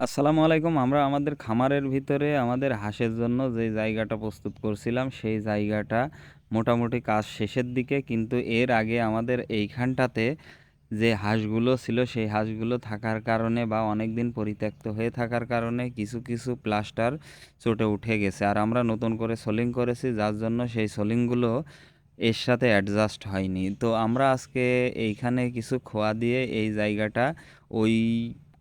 আসসালামু আলাইকুম। আমরা আমাদের খামারের ভিতরে আমাদের হাঁসের জন্য যে জায়গাটা প্রস্তুত করছিলাম, সেই জায়গাটা মোটামুটি কাজ শেষের দিকে। কিন্তু এর আগে আমাদের এইখানটাতে যে হাঁসগুলো ছিল, সেই হাঁসগুলো থাকার কারণে বা অনেকদিন পরিত্যক্ত হয়ে থাকার কারণে কিছু, কিছু প্লাস্টার চটে উঠে গেছে। আর আমরা নতুন করে সোলিং করেছি, যার জন্য সেই সোলিংগুলো এর সাথে অ্যাডজাস্ট হয়নি। তো আমরা আজকে এইখানে কিছু খোয়া দিয়ে এই জায়গাটা ওই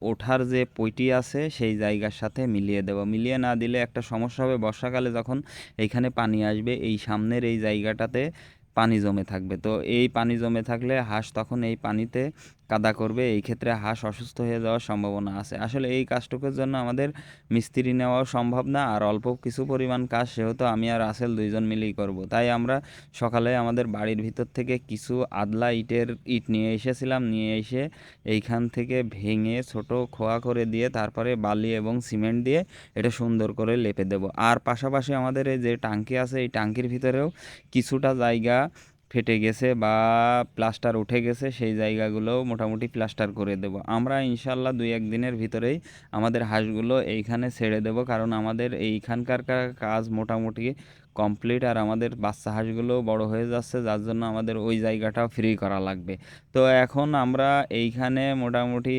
ওঠার যে পইটি আছে সেই জায়গার সাথে মিলিয়ে দেব। মিলিয়ে না দিলে একটা সমস্যা হবে, বর্ষাকালে যখন এইখানে পানি আসবে এই সামনের এই জায়গাটাতে পানি জমে থাকবে। তো এই পানি জমে থাকলে হাঁস তখন এই পানিতে কাদা করবে, এই ক্ষেত্রে হাঁস অসুস্থ হয়ে যাওয়ার সম্ভাবনা আছে। আসলে এই কাজটুকুর জন্য আমাদের মিস্ত্রি নেওয়াও সম্ভব না, আর অল্প কিছু পরিমাণ কাজ সেহেতু আমি আর রাসেল দুইজন মিলেই করব। তাই আমরা সকালে আমাদের বাড়ির ভিতর থেকে কিছু আদলা ইট নিয়ে এসেছিলাম। নিয়ে এসে এইখান থেকে ভেঙে ছোট খোয়া করে দিয়ে তারপরে বালি এবং সিমেন্ট দিয়ে এটা সুন্দর করে লেপে দেব। আর পাশাপাশি আমাদের এই যে টাঙ্কি আছে, এই টাঙ্কির ভিতরেও কিছুটা জায়গা ফেটে গেছে বা প্লাস্টার উঠে গেছে, সেই জায়গাগুলোও মোটামুটি প্লাস্টার করে দেব। আমরা ইনশাল্লাহ 2-1 দিনের ভিতরেই আমাদের হাঁসগুলো এইখানে ছেড়ে দেব, কারণ আমাদের এইখানকার কাজ মোটামুটি কমপ্লিট। আর আমাদের বাচ্চা হাঁসগুলোও বড় হয়ে যাচ্ছে, যার জন্য আমাদের ওই জায়গাটাও ফ্রি করা লাগবে। তো এখন আমরা এইখানে মোটামুটি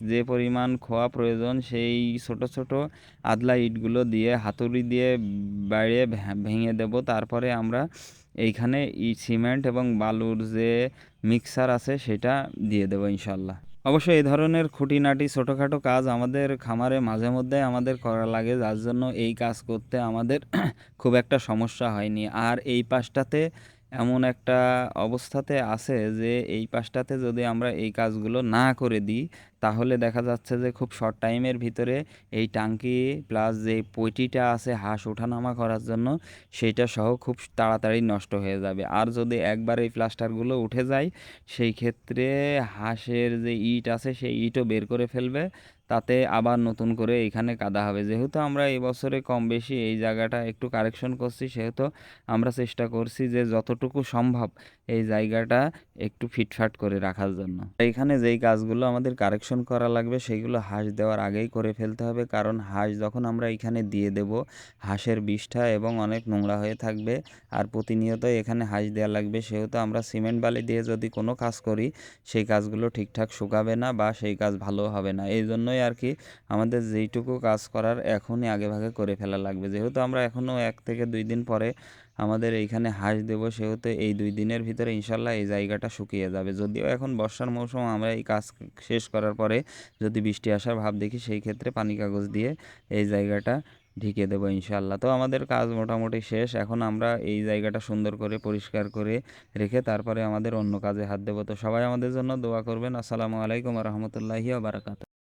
যে পরিমাণ খোয়া প্রয়োজন, সেই ছোট ছোট আদলা ইটগুলো দিয়ে হাতুড়ি দিয়ে বাইরে ভেঙে দেব। তারপরে আমরা এইখানে সিমেন্ট এবং বালুর যে মিক্সার আছে সেটা দিয়ে দেবো ইনশাল্লাহ। অবশ্যই এই ধরনের খুঁটিনাটি ছোটোখাটো কাজ আমাদের খামারে মাঝে মধ্যে আমাদের করা লাগে, যার জন্য এই কাজ করতে আমাদের খুব একটা সমস্যা হয়নি। আর এই পাশটাতে এমন একটা অবস্থাতে আছে যে এই পাশটাতে যদি আমরা এই কাজগুলো না করে দিই, তাহলে দেখা যাচ্ছে যে খুব শর্ট টাইমের ভিতরে এই টাঙ্কি প্লাস যে পইটিটা আছে হাঁস ওঠানামা করার জন্য, সেইটা সহ খুব তাড়াতাড়ি নষ্ট হয়ে যাবে। আর যদি একবার এই প্লাস্টারগুলো উঠে যায়, সেই ক্ষেত্রে হাঁসের যে ইট আছে সেই ইটও বের করে ফেলবে, তাতে আবার নতুন করে এখানে কাদা হবে। যেহেতু আমরা এই বছরে কম বেশি এই জায়গাটা একটু কারেকশন করছি, সেহেতু আমরা চেষ্টা করছি যে যতটুকু সম্ভব এই জায়গাটা একটু ফিটফাট করে রাখার জন্য। এইখানে যেই কাজগুলো আমাদের কারেকশন করা লাগবে সেইগুলো হাঁস দেওয়ার আগেই করে ফেলতে হবে, কারণ হাঁস যখন আমরা এখানে দিয়ে দেব, হাঁসের বিষ্ঠা এবং অনেক নোংরা হয়ে থাকবে। আর প্রতিনিয়ত এখানে হাঁস দেওয়া লাগবে, সেহেতু আমরা সিমেন্ট বালি দিয়ে যদি কোনো কাজ করি, সেই কাজগুলো ঠিকঠাক শুকাবে না বা সেই কাজ ভালো হবে না। এই জন্যই আর কি আমাদের যেইটুকু কাজ করার এখনই আগেভাগে করে ফেলা লাগবে। যেহেতু আমরা এখনও 1 থেকে 2 দিন পরে আমাদের এইখানে হাঁস দেবো, সেহেতু এই 2 দিনের ভিতরে ইনশাল্লাহ এই জায়গাটা শুকিয়ে যাবে। যদিও এখন বর্ষার মৌসুম, আমরা এই কাজ শেষ করার পরে যদি বৃষ্টি আসার ভাব দেখি, সেই ক্ষেত্রে পানি কাগজ দিয়ে এই জায়গাটা ঢেকে দেবো ইনশাল্লাহ। তো আমাদের কাজ মোটামুটি শেষ। এখন আমরা এই জায়গাটা সুন্দর করে পরিষ্কার করে রেখে তারপরে আমাদের অন্য কাজে হাত দেবো। তো সবাই আমাদের জন্য দোয়া করবেন। আসসালামু আলাইকুম রহমতুল্লাহি ওয়া বারাকাতুহু।